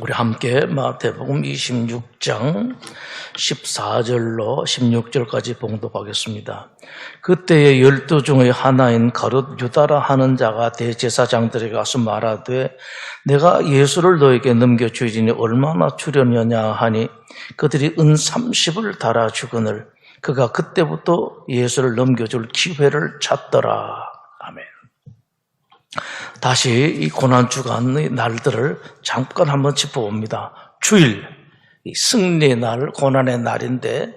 우리 함께 마태복음 26장 14절로 16절까지 봉독하겠습니다. 그때에 12 중의 하나인 가룟 유다라 하는 자가 대제사장들에게 가서 말하되 내가 예수를 너에게 넘겨주리니 얼마나 주려느냐 하니 그들이 은 30을 달아주거늘 그가 그때부터 예수를 넘겨줄 기회를 찾더라. 아멘. 다시 이 고난주간의 날들을 잠깐 한번 짚어봅니다. 주일, 이 승리의 날, 고난의 날인데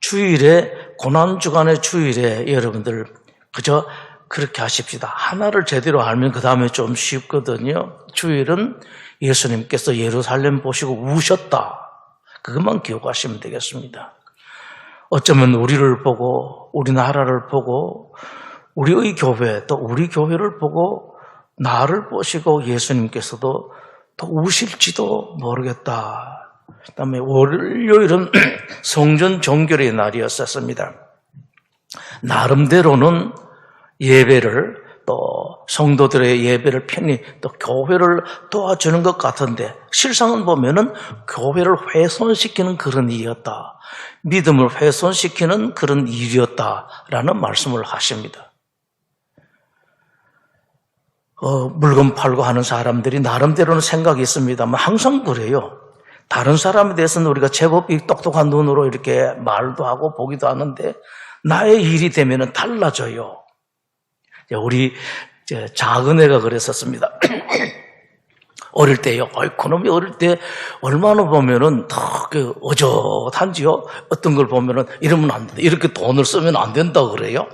주일에, 고난주간의 주일에 여러분들 그저 그렇게 하십시다. 하나를 제대로 알면 그 다음에 좀 쉽거든요. 주일은 예수님께서 예루살렘 보시고 우셨다. 그것만 기억하시면 되겠습니다. 어쩌면 우리를 보고 우리나라를 보고 우리의 교회, 또 우리 교회를 보고 나를 보시고 예수님께서도 또 우실지도 모르겠다. 그다음에 월요일은 성전 정결의 날이었었습니다. 나름대로는 예배를 또 성도들의 예배를 편히 또 교회를 도와주는 것 같은데 실상은 보면은 교회를 훼손시키는 그런 일이었다. 믿음을 훼손시키는 그런 일이었다라는 말씀을 하십니다. 물건 팔고 하는 사람들이 나름대로는 생각이 있습니다만 항상 그래요. 다른 사람에 대해서는 우리가 제법 똑똑한 눈으로 이렇게 말도 하고 보기도 하는데 나의 일이 되면은 달라져요. 우리 작은 애가 그랬었습니다. 어릴 때요. 그놈이 어릴 때 얼마나 보면은 더 어젓한지요. 어떤 걸 보면은 이러면 안 된다. 이렇게 돈을 쓰면 안 된다 그래요.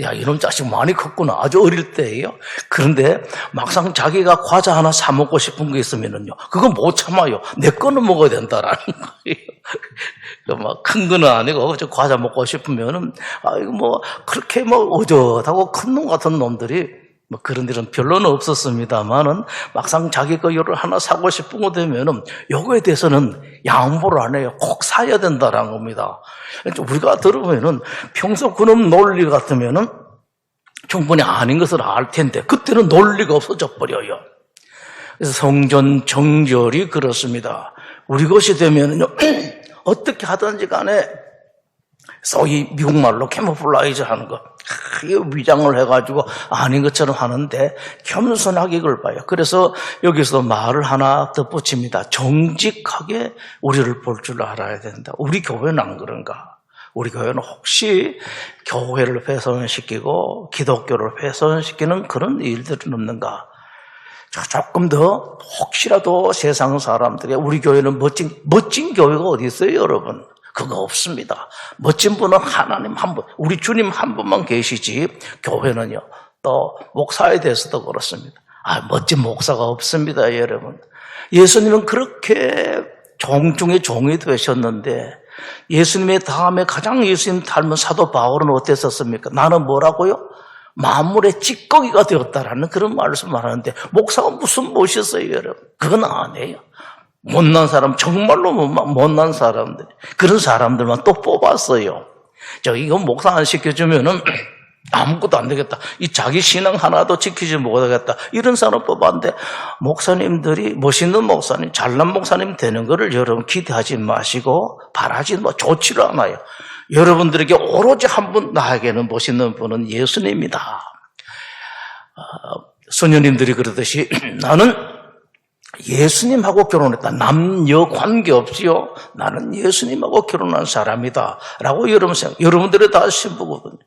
야, 이놈 자식 많이 컸구나. 아주 어릴 때예요. 그런데 막상 자기가 과자 하나 사 먹고 싶은 게 있으면은요. 그거 못 참아요. 내 거는 먹어야 된다라는 거예요. 막 큰 거는 아니고 저 과자 먹고 싶으면은 이거 뭐 그렇게 뭐 어젓하고 큰 놈 같은 놈들이 뭐 그런 일은 별로는 없었습니다만은 막상 자기 거 요를 하나 사고 싶은 거 되면은 요거에 대해서는 양보를 안 해요. 꼭 사야 된다라는 겁니다. 우리가 들으면은 평소 그놈 논리 같으면은 충분히 아닌 것을 알 텐데 그때는 논리가 없어져 버려요. 그래서 성전 정결이 그렇습니다. 우리 것이 되면은요 어떻게 하든지 간에 소위 미국말로 캐모플라이즈 하는 거 위장을 해가지고 아닌 것처럼 하는데 겸손하게 이걸 봐요. 그래서 여기서 말을 하나 덧붙입니다. 정직하게 우리를 볼 줄 알아야 된다. 우리 교회는 안 그런가? 우리 교회는 혹시 교회를 훼손시키고 기독교를 훼손시키는 그런 일들은 없는가? 조금 더 혹시라도 세상 사람들이 우리 교회는 멋진 교회가 어디 있어요, 여러분? 그거 없습니다. 멋진 분은 하나님 한 분, 우리 주님 한 분만 계시지 교회는요. 또 목사에 대해서도 그렇습니다. 멋진 목사가 없습니다, 여러분. 예수님은 그렇게 종 중에 종이 되셨는데 예수님의 다음에 가장 예수님 닮은 사도 바울은 어땠었습니까? 나는 뭐라고요? 만물의 찌꺼기가 되었다라는 그런 말씀을 하는데 목사가 무슨 멋이었어요, 여러분? 그건 아니에요. 못난 사람, 정말로 못난 사람들, 그런 사람들만 또 뽑았어요. 이거 목사 안 시켜주면은 아무것도 안 되겠다. 이 자기 신앙 하나도 지키지 못하겠다. 이런 사람 뽑았는데, 목사님들이, 멋있는 목사님, 잘난 목사님 되는 거를 여러분 기대하지 마시고, 바라지 좋지를 않아요. 여러분들에게 오로지 한 분, 나에게는 멋있는 분은 예수님이다. 소녀님들이 그러듯이 나는 예수님하고 결혼했다. 남녀 관계없이요. 나는 예수님하고 결혼한 사람이다. 라고 여러분들이 다 신부거든요.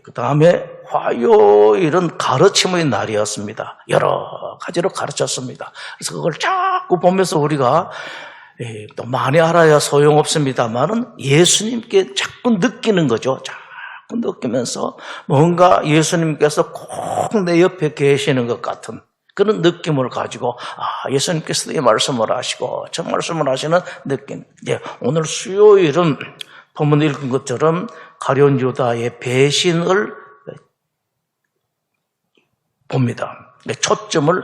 그 다음에 화요일은 가르침의 날이었습니다. 여러 가지로 가르쳤습니다. 그래서 그걸 자꾸 보면서 우리가 또 많이 알아야 소용없습니다만은 예수님께 자꾸 느끼는 거죠. 자꾸 느끼면서 뭔가 예수님께서 꼭 내 옆에 계시는 것 같은 그런 느낌을 가지고 예수님께서 이 말씀을 하시고 저 말씀을 하시는 느낌. 오늘 수요일은 본문 읽은 것처럼 가룟 유다의 배신을 봅니다. 초점을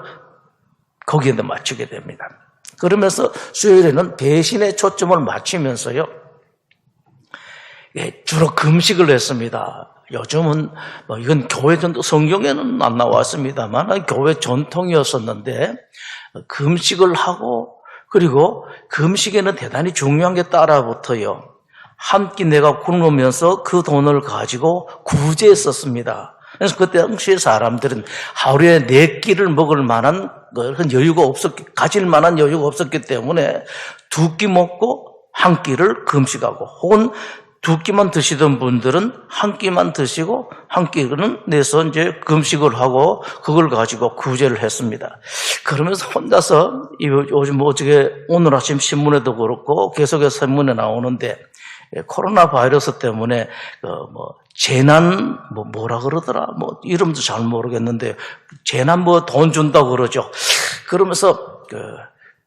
거기에 맞추게 됩니다. 그러면서 수요일에는 배신의 초점을 맞추면서요. 주로 금식을 했습니다. 요즘은 이건 교회 전통, 성경에는 안 나왔습니다만 교회 전통이었었는데 금식을 하고 그리고 금식에는 대단히 중요한 게 따라붙어요. 한 끼 내가 굶으면서 그 돈을 가지고 구제했었습니다. 그래서 그때 당시의 사람들은 하루에 4끼를 먹을 만한 그런 여유가 가질 만한 여유가 없었기 때문에 2끼 먹고 1끼를 금식하고 혹은 2끼만 드시던 분들은 1끼만 드시고 1끼는 내서 이제 금식을 하고 그걸 가지고 구제를 했습니다. 그러면서 혼자서 요즘 어저께 오늘 아침 신문에도 그렇고 계속해서 신문에 나오는데 코로나 바이러스 때문에 재난 뭐라 그러더라 이름도 잘 모르겠는데 재난 돈 준다고 그러죠. 그러면서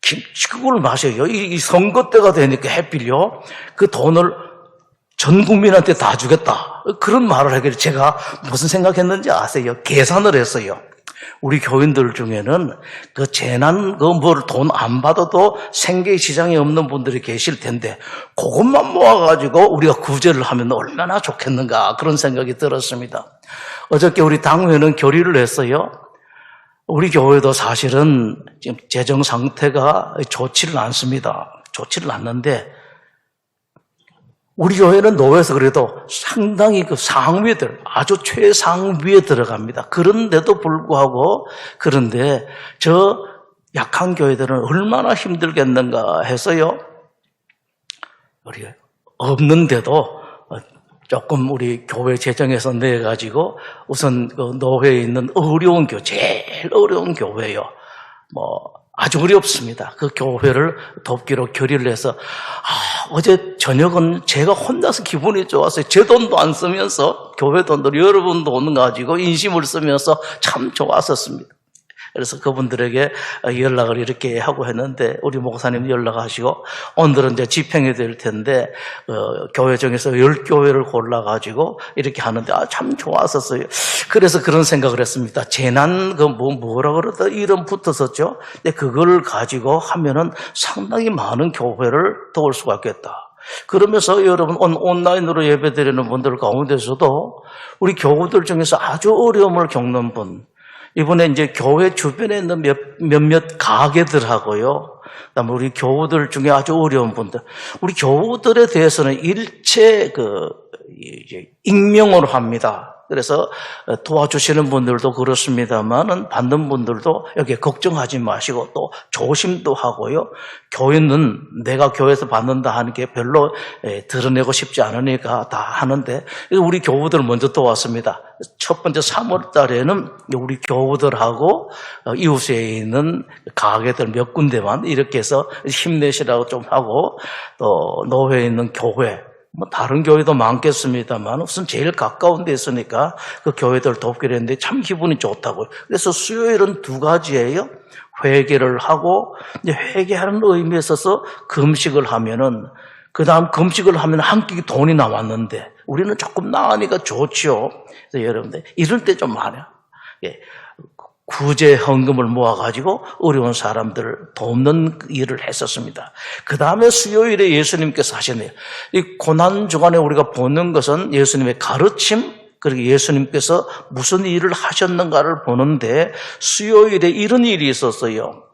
김치국을 마셔요. 이 선거 때가 되니까 해필요 그 돈을 전 국민한테 다 주겠다. 그런 말을 하길래 제가 무슨 생각했는지 아세요? 계산을 했어요. 우리 교인들 중에는 그 재난 돈 안 받아도 생계 시장에 없는 분들이 계실 텐데 그것만 모아가지고 우리가 구제를 하면 얼마나 좋겠는가 그런 생각이 들었습니다. 어저께 우리 당회는 결의를 했어요. 우리 교회도 사실은 지금 재정 상태가 좋지를 않습니다. 좋지를 않는데 우리 교회는 노회에서 그래도 상당히 그 상위들, 아주 최상위에 들어갑니다. 그런데도 불구하고, 그런데 저 약한 교회들은 얼마나 힘들겠는가 해서요. 우리 없는데도 조금 우리 교회 재정에서 내가지고 우선 그 노회에 있는 어려운 교회, 제일 어려운 교회요. 아주 어렵습니다. 그 교회를 돕기로 결의를 해서 어제 저녁은 제가 혼자서 기분이 좋았어요. 제 돈도 안 쓰면서 교회 돈도 여러분 돈 가지고 인심을 쓰면서 참 좋았었습니다. 그래서 그분들에게 연락을 이렇게 하고 했는데 우리 목사님 연락하시고 오늘은 이제 집행이 될 텐데 교회 중에서 10교회를 골라가지고 이렇게 하는데 참 좋았었어요. 그래서 그런 생각을 했습니다. 재난 뭐라 그러다 이름 붙었었죠. 근데 그걸 가지고 하면은 상당히 많은 교회를 도울 수가 있겠다. 그러면서 여러분 온라인으로 예배드리는 분들 가운데서도 우리 교우들 중에서 아주 어려움을 겪는 분 이번에 이제 교회 주변에 있는 몇몇 가게들하고요. 그다음에 우리 교우들 중에 아주 어려운 분들, 우리 교우들에 대해서는 일체 익명으로 합니다. 그래서 도와주시는 분들도 그렇습니다만은 받는 분들도 여기 걱정하지 마시고 또 조심도 하고요. 교회는 내가 교회에서 받는다 하는 게 별로 드러내고 싶지 않으니까 다 하는데 우리 교우들 먼저 도왔습니다. 첫 번째 3월 달에는 우리 교우들하고 이웃에 있는 가게들 몇 군데만 이렇게 해서 힘내시라고 좀 하고 또 노회에 있는 교회 다른 교회도 많겠습니다만 우선 제일 가까운 데 있으니까 그 교회들 돕기로 했는데 참 기분이 좋다고요. 그래서 수요일은 2가지예요. 회개를 하고 이제 회개하는 의미에 있어서 금식을 하면은 그 다음 금식을 하면 한 끼 돈이 나왔는데 우리는 조금 나으니까 좋죠. 그래서 여러분들 이럴 때 좀 많아요. 구제 헌금을 모아가지고 어려운 사람들을 돕는 일을 했었습니다. 그 다음에 수요일에 예수님께서 하셨네요. 이 고난주간에 우리가 보는 것은 예수님의 가르침, 그리고 예수님께서 무슨 일을 하셨는가를 보는데 수요일에 이런 일이 있었어요.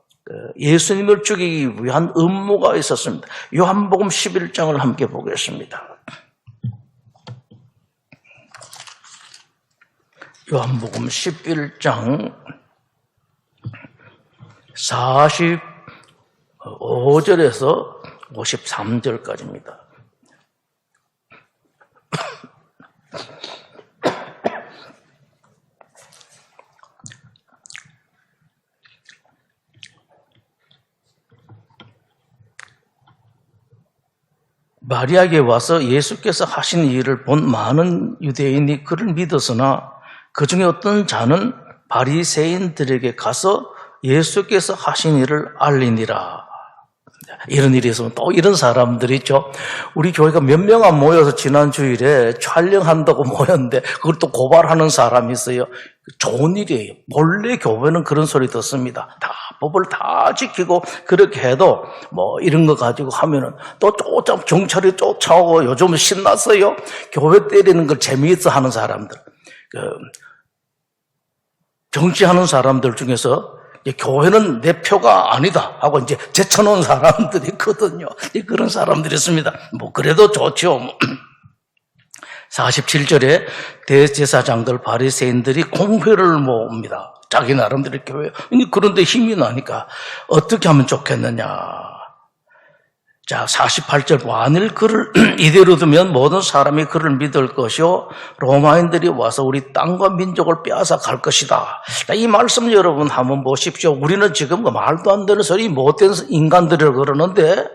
예수님을 죽이기 위한 음모가 있었습니다. 요한복음 11장을 함께 보겠습니다. 요한복음 11장 45절에서 53절까지입니다. 마리아에게 와서 예수께서 하신 일을 본 많은 유대인이 그를 믿었으나 그 중에 어떤 자는 바리새인들에게 가서 예수께서 하신 일을 알리니라. 이런 일이 있으면 또 이런 사람들이 있죠. 우리 교회가 몇 명 안 모여서 지난 주일에 촬영한다고 모였는데 그걸 또 고발하는 사람이 있어요. 좋은 일이에요. 원래 교회는 그런 소리 듣습니다. 다 법을 다 지키고 그렇게 해도 뭐 이런 거 가지고 하면은 또 경찰이 쫓아오고 요즘은 신났어요. 교회 때리는 걸 재미있어 하는 사람들. 정치하는 사람들 중에서 교회는 내 표가 아니다 하고 이제 제쳐놓은 사람들이 있거든요. 그런 사람들이 있습니다. 뭐 그래도 좋죠. 47절에 대제사장들 바리새인들이 공회를 모읍니다. 자기 나름대로 교회. 그런데 힘이 나니까 어떻게 하면 좋겠느냐. 자, 48절 만일 그를 이대로 두면 모든 사람이 그를 믿을 것이요 로마인들이 와서 우리 땅과 민족을 빼앗아 갈 것이다. 이 말씀 여러분 한번 보십시오. 우리는 지금 말도 안 되는 소리 못된 인간들이라고 그러는데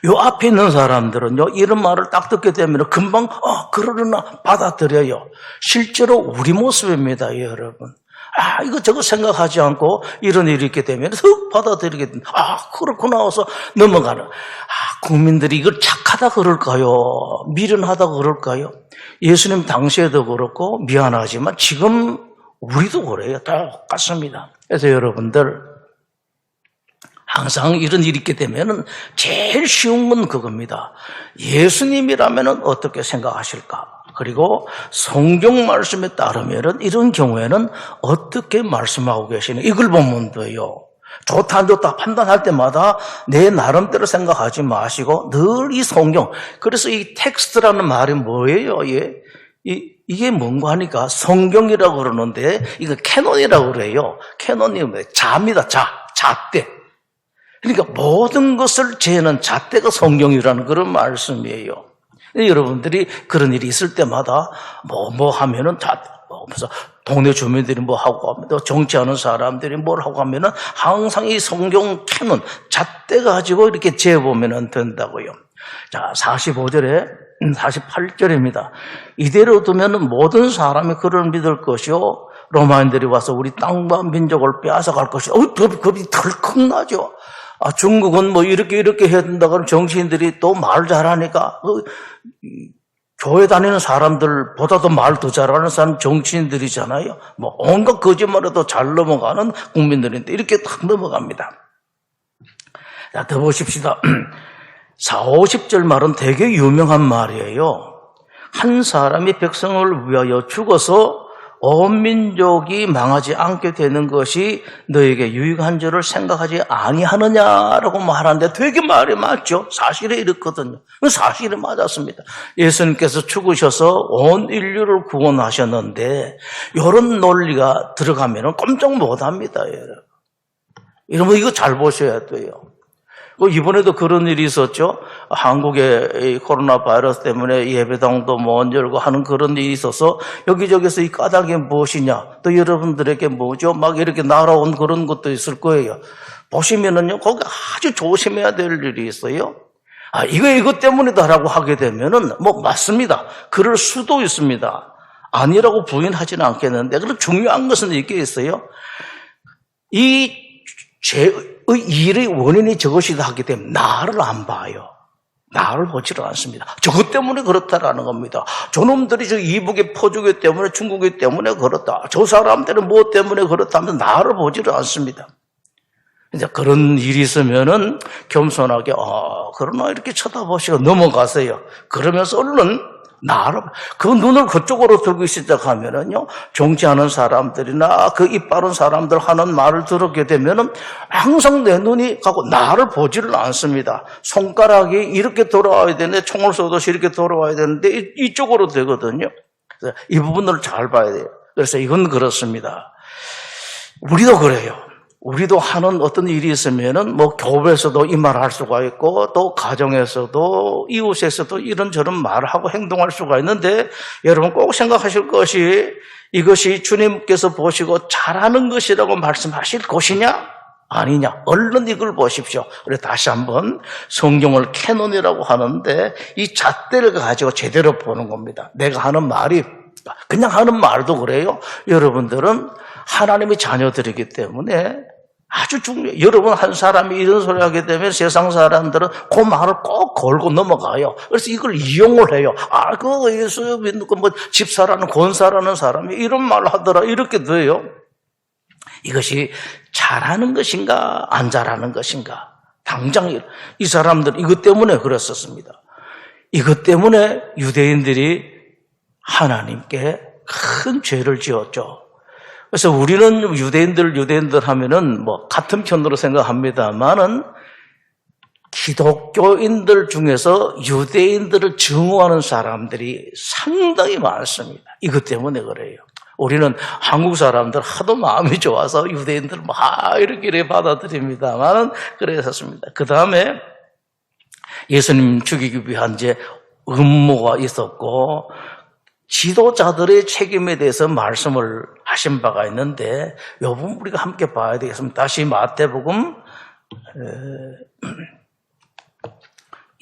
요 앞에 있는 사람들은요 이런 말을 딱 듣게 되면 금방 그러나 받아들여요. 실제로 우리 모습입니다, 여러분. 이거 저거 생각하지 않고 이런 일이 있게 되면 슥 받아들이게 됩니다. 그렇구나 해서 넘어가는. 국민들이 이걸 착하다 그럴까요? 미련하다 그럴까요? 예수님 당시에도 그렇고 미안하지만 지금 우리도 그래요. 똑같습니다. 그래서 여러분들 항상 이런 일이 있게 되면은 제일 쉬운 건 그겁니다. 예수님이라면은 어떻게 생각하실까? 그리고 성경 말씀에 따르면은 이런 경우에는 어떻게 말씀하고 계시는 이걸 보면 돼요. 좋다 안 좋다 판단할 때마다 내 나름대로 생각하지 마시고 늘 이 성경. 그래서 이 텍스트라는 말이 뭐예요? 이게 뭔가 하니까 성경이라고 그러는데 이거 캐논이라고 그래요. 캐논이 뭐예요? 자입니다. 잣대. 그러니까 모든 것을 재는 잣대가 성경이라는 그런 말씀이에요. 여러분들이 그런 일이 있을 때마다 뭐 하면은 무슨 동네 주민들이 뭐 하고 하면 또 정치하는 사람들이 뭘 하고 하면은 항상 이 성경 캐논 잣대 가지고 이렇게 재보면 된다고요. 자, 45절에 48절입니다. 이대로 두면은 모든 사람이 그를 믿을 것이요 로마인들이 와서 우리 땅과 민족을 빼앗아 갈 것이요. 겁이 덜컥 나죠. 중국은 뭐 이렇게 해야 된다 그러면 정치인들이 또 말 잘하니까 교회 다니는 사람들보다도 말 더 잘하는 사람 정치인들이잖아요. 뭐 온갖 거짓말에도 잘 넘어가는 국민들인데 이렇게 탁 넘어갑니다. 자, 더 보십시다. 4, 50절 말은 되게 유명한 말이에요. 한 사람이 백성을 위하여 죽어서 온 민족이 망하지 않게 되는 것이 너에게 유익한 줄을 생각하지 아니하느냐라고 말하는데 되게 말이 맞죠. 사실에 이렇거든요. 사실이 맞았습니다. 예수님께서 죽으셔서 온 인류를 구원하셨는데 이런 논리가 들어가면 꼼짝 못합니다. 여러분 이거 잘 보셔야 돼요. 이번에도 그런 일이 있었죠. 한국에 코로나 바이러스 때문에 예배당도 못 열고 하는 그런 일이 있어서 여기저기서 이 까닭이 무엇이냐. 또 여러분들에게 뭐죠? 막 이렇게 날아온 그런 것도 있을 거예요. 보시면은요, 거기 아주 조심해야 될 일이 있어요. 이것 때문이다라고 하게 되면은 뭐 맞습니다. 그럴 수도 있습니다. 아니라고 부인하지는 않겠는데, 그럼 중요한 것은 이게 있어요. 이 죄의 일의 원인이 저것이다 하게 되면 나를 안 봐요. 나를 보지를 않습니다. 저것 때문에 그렇다라는 겁니다. 저놈들이 저 이북의 포주기 때문에 중국이 때문에 그렇다. 저 사람들은 뭐 때문에 그렇다면 나를 보지를 않습니다. 이제 그런 일이 있으면은 겸손하게 그러나 이렇게 쳐다보시고 넘어가세요. 그러면서 얼른 나를 그 눈을 그쪽으로 들고 시작하면은요 정치하는 사람들이나 그 입 바른 사람들 하는 말을 들었게 되면은 항상 내 눈이 가고 나를 보지를 않습니다. 손가락이 이렇게 돌아와야 되는데 총을 쏘듯이 이렇게 돌아와야 되는데 이쪽으로 되거든요. 그래서 이 부분을 잘 봐야 돼요. 그래서 이건 그렇습니다. 우리도 그래요. 우리도 하는 어떤 일이 있으면은 뭐 교회에서도 이 말을 할 수가 있고 또 가정에서도 이웃에서도 이런저런 말을 하고 행동할 수가 있는데 여러분 꼭 생각하실 것이 이것이 주님께서 보시고 잘하는 것이라고 말씀하실 것이냐 아니냐 얼른 이걸 보십시오. 그래 다시 한번 성경을 캐논이라고 하는데 이 잣대를 가지고 제대로 보는 겁니다. 내가 하는 말이 그냥 하는 말도 그래요. 여러분들은 하나님의 자녀들이기 때문에 아주 중요해요. 여러분 한 사람이 이런 소리 하게 되면 세상 사람들은 그 말을 꼭 걸고 넘어가요. 그래서 이걸 이용을 해요. 그거 예수 믿고 집사라는 권사라는 사람이 이런 말을 하더라. 이렇게 돼요. 이것이 잘하는 것인가 안 잘하는 것인가. 당장 이 사람들 이것 때문에 그랬었습니다. 이것 때문에 유대인들이 하나님께 큰 죄를 지었죠. 그래서 우리는 유대인들 하면은 같은 편으로 생각합니다만은 기독교인들 중에서 유대인들을 증오하는 사람들이 상당히 많습니다. 이것 때문에 그래요. 우리는 한국 사람들 하도 마음이 좋아서 유대인들 이렇게 받아들입니다만은 그랬었습니다. 그 다음에 예수님 죽이기 위한 음모가 있었고 지도자들의 책임에 대해서 말씀을 하신 바가 있는데 이 부분 우리가 함께 봐야 되겠습니다. 다시 마태복음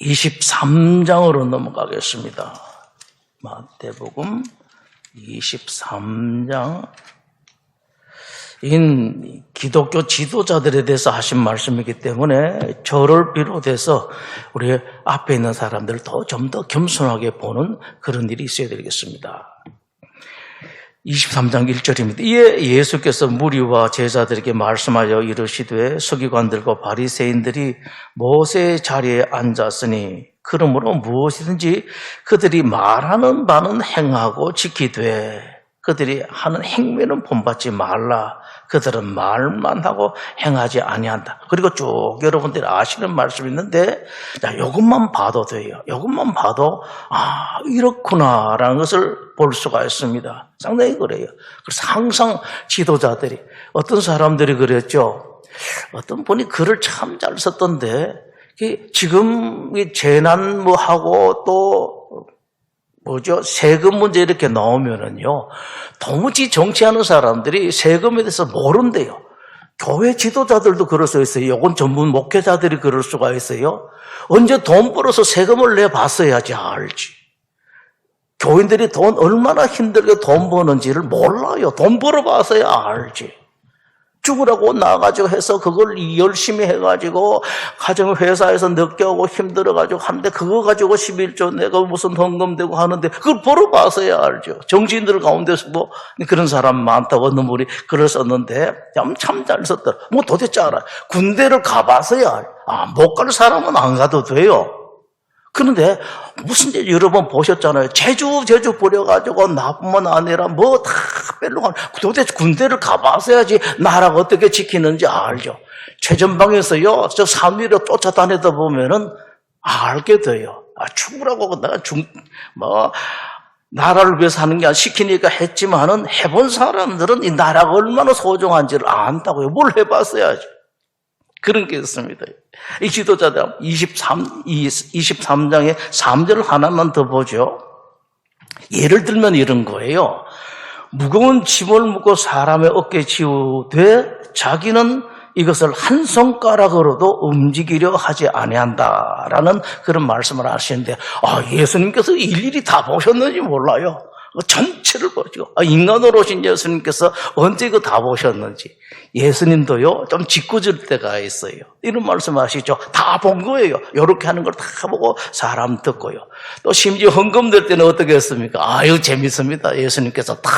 23장으로 넘어가겠습니다. 마태복음 23장 기독교 지도자들에 대해서 하신 말씀이기 때문에 저를 비롯해서 우리 앞에 있는 사람들을 좀 더 겸손하게 보는 그런 일이 있어야 되겠습니다. 23장 1절입니다. 이에 예수께서 무리와 제자들에게 말씀하여 이르시되 서기관들과 바리새인들이 모세의 자리에 앉았으니 그러므로 무엇이든지 그들이 말하는 바는 행하고 지키되 그들이 하는 행위는 본받지 말라. 그들은 말만 하고 행하지 아니한다. 그리고 쭉 여러분들이 아시는 말씀이 있는데 이것만 봐도 돼요. 이것만 봐도 이렇구나라는 것을 볼 수가 있습니다. 상당히 그래요. 그래서 항상 지도자들이 어떤 사람들이 그랬죠. 어떤 분이 글을 참 잘 썼던데 지금 이 재난 하고 또 세금 문제 이렇게 나오면은요, 도무지 정치하는 사람들이 세금에 대해서 모른대요. 교회 지도자들도 그럴 수 있어요. 이건 전문 목회자들이 그럴 수가 있어요. 언제 돈 벌어서 세금을 내봤어야지 알지. 교인들이 얼마나 힘들게 돈 버는지를 몰라요. 돈 벌어봐서야 알지. 죽으라고 나가지고 해서 그걸 열심히 해가지고 가정회사에서 늦게 오고 힘들어가지고 하는데 그거 가지고 11조 내가 무슨 헌금되고 하는데 그걸 벌어봐서야 알죠. 정치인들 가운데서도 그런 사람 많다고 어느 분이 글을 썼는데 참 잘 썼더라. 도대체 알아. 군대를 가봐서야 못 갈 사람은 안 가도 돼요. 그런데 무슨 여러 번 보셨잖아요. 제주 부려가지고 나뿐만 아니라 다 뺄려고 도대체 군대를 가봐서야지 나라가 어떻게 지키는지 알죠. 최전방에서요, 저 산 위로 쫓아다니다 보면은 알게 돼요. 죽으라고 내가 나라를 위해서 하는 게 아니라 시키니까 했지만은 해본 사람들은 이 나라가 얼마나 소중한지를 안다고요. 뭘 해봤어야지. 그런 게 있습니다. 이 지도자들 23장의 3절 하나만 더 보죠. 예를 들면 이런 거예요. 무거운 짐을 묻고 사람의 어깨에 지우되 자기는 이것을 한 손가락으로도 움직이려 하지 아니한다라는 그런 말씀을 하시는데 예수님께서 일일이 다 보셨는지 몰라요. 전체를 보시고 인간으로 오신 예수님께서 언제 이거 다 보셨는지. 예수님도요 좀 짓궂을 때가 있어요. 이런 말씀하시죠. 다 본 거예요. 이렇게 하는 걸 다 보고 사람 듣고요. 또 심지어 헌금 될 때는 어떻게 했습니까? 재밌습니다. 예수님께서 다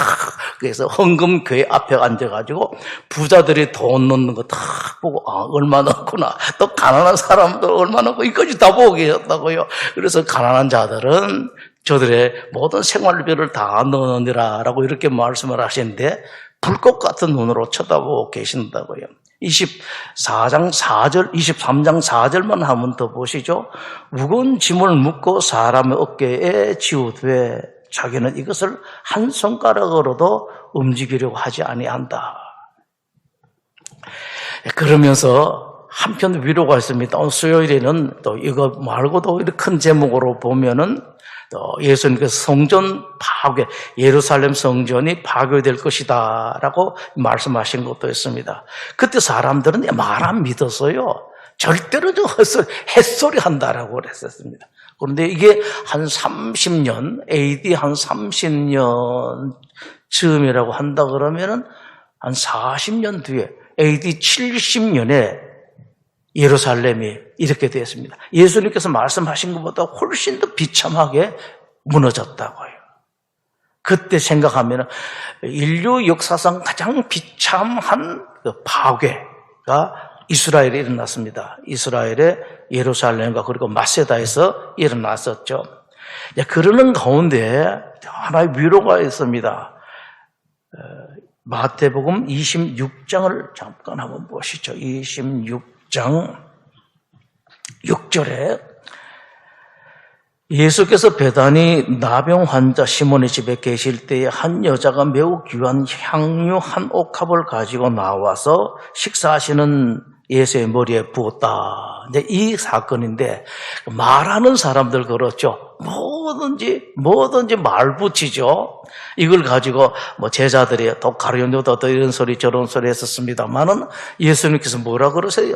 그래서 헌금교회 앞에 앉아가지고 부자들이 돈 넣는 거 다 보고 얼마 넣구나. 또 가난한 사람들 얼마 넣고 이까지 다 보고 계셨다고요. 그래서 가난한 자들은 저들의 모든 생활비를 다 넣느니라라고 이렇게 말씀을 하시는데 불꽃 같은 눈으로 쳐다보고 계신다고요. 23장 4절만 한번 더 보시죠. 무거운 짐을 묻고 사람의 어깨에 지우되 자기는 이것을 한 손가락으로도 움직이려고 하지 아니한다. 그러면서 한편 위로가 있습니다. 오늘 수요일에는 또 이거 말고도 이렇게 큰 제목으로 보면은 예수님께서 성전 파괴, 예루살렘 성전이 파괴될 것이다 라고 말씀하신 것도 있습니다. 그때 사람들은 말 안 믿었어요. 절대로 좀 햇소리 한다라고 그랬었습니다. 그런데 이게 한 30년, AD 한 30년 즈음이라고 한다 그러면은 한 40년 뒤에 AD 70년에 예루살렘이 이렇게 되었습니다. 예수님께서 말씀하신 것보다 훨씬 더 비참하게 무너졌다고요. 그때 생각하면 인류 역사상 가장 비참한 그 파괴가 이스라엘에 일어났습니다. 이스라엘의 예루살렘과 그리고 마세다에서 일어났었죠. 그러는 가운데 하나의 위로가 있습니다. 마태복음 26장을 잠깐 한번 보시죠. 26장 6절에 예수께서 베다니 나병 환자 시몬의 집에 계실 때에 한 여자가 매우 귀한 향유 한 옥합을 가지고 나와서 식사하시는 예수의 머리에 부었다. 이제 이 사건인데 말하는 사람들 그렇죠. 뭐든지 말 붙이죠. 이걸 가지고 뭐 제자들이 또 가룟유다 또 이런 소리 저런 소리 했었습니다만은 예수님께서 뭐라 그러세요?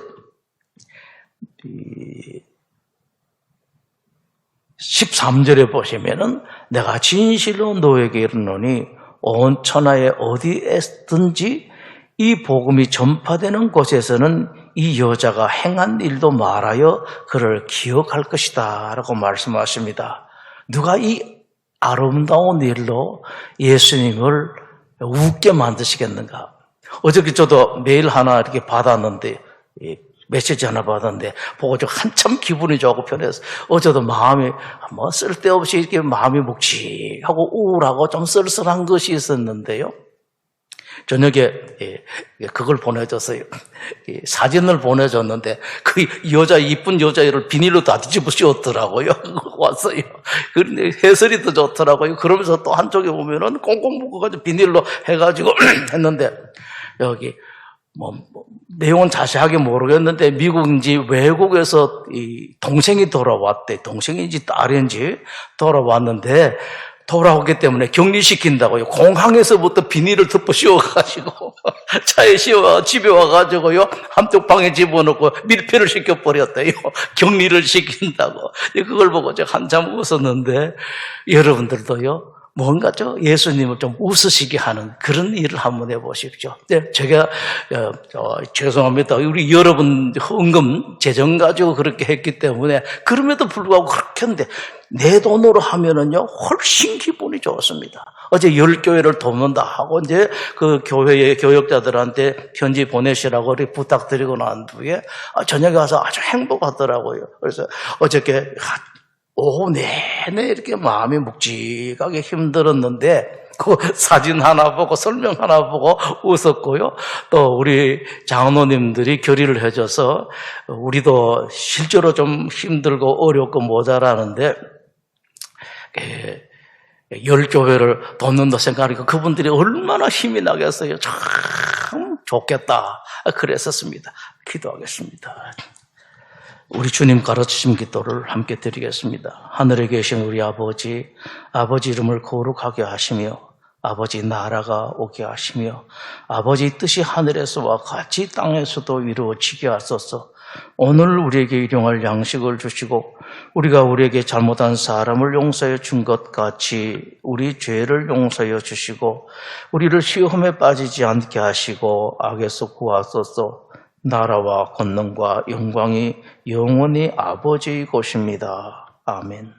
13절에 보시면은 내가 진실로 너에게 이르노니 온 천하에 어디에든지 이 복음이 전파되는 곳에서는 이 여자가 행한 일도 말하여 그를 기억할 것이다 라고 말씀하십니다. 누가 이 아름다운 일로 예수님을 웃게 만드시겠는가? 어저께 저도 메일 하나 이렇게 받았는데 메시지 하나 받았는데 보고 좀 한참 기분이 좋고 편해서 어제도 마음이 뭐 쓸데없이 이렇게 마음이 묵직하고 우울하고 좀 쓸쓸한 것이 있었는데요. 저녁에 그걸 보내줬어요. 사진을 보내줬는데 그 여자 이쁜 여자애를 비닐로 다 뒤집어 씌웠더라고요. 왔어요. 그런데 해설이 더 좋더라고요. 그러면서 또 한쪽에 보면은 꽁꽁 묶어가지고 비닐로 해가지고 했는데 여기 내용은 자세하게 모르겠는데 미국인지 외국에서 이 동생이 돌아왔대. 동생인지 딸인지 돌아왔는데 돌아오기 때문에 격리시킨다고요. 공항에서부터 비닐을 덮어 씌워가지고 차에 씌워 집에 와가지고요 한쪽 방에 집어넣고 밀폐를 시켜버렸대요. 격리를 시킨다고. 그걸 보고 제가 한참 웃었는데 여러분들도요. 뭔가 예수님을 좀 웃으시게 하는 그런 일을 한번 해보십시오. 네, 제가 죄송합니다. 우리 여러분 헌금 재정 가지고 그렇게 했기 때문에 그럼에도 불구하고 그렇게 했는데 내 돈으로 하면은요 훨씬 기분이 좋습니다. 어제 10교회를 돕는다 하고 이제 그 교회의 교역자들한테 편지 보내시라고 이렇게 부탁드리고 난 뒤에 저녁에 와서 아주 행복하더라고요. 그래서 어저께 오후 내내 이렇게 마음이 묵직하게 힘들었는데 그 사진 하나 보고 설명 하나 보고 웃었고요. 또 우리 장로님들이 결의를 해줘서 우리도 실제로 좀 힘들고 어렵고 모자라는데 10교회를 돕는다 생각하니까 그분들이 얼마나 힘이 나겠어요. 참 좋겠다 그랬었습니다. 기도하겠습니다. 우리 주님 가르치신 기도를 함께 드리겠습니다. 하늘에 계신 우리 아버지 이름을 거룩하게 하시며 아버지 나라가 오게 하시며 아버지 뜻이 하늘에서와 같이 땅에서도 이루어지게 하소서. 오늘 우리에게 일용할 양식을 주시고 우리가 우리에게 잘못한 사람을 용서해 준 것 같이 우리 죄를 용서해 주시고 우리를 시험에 빠지지 않게 하시고 악에서 구하소서. 나라와 권능과 영광이 영원히 아버지의 것입니다. 아멘.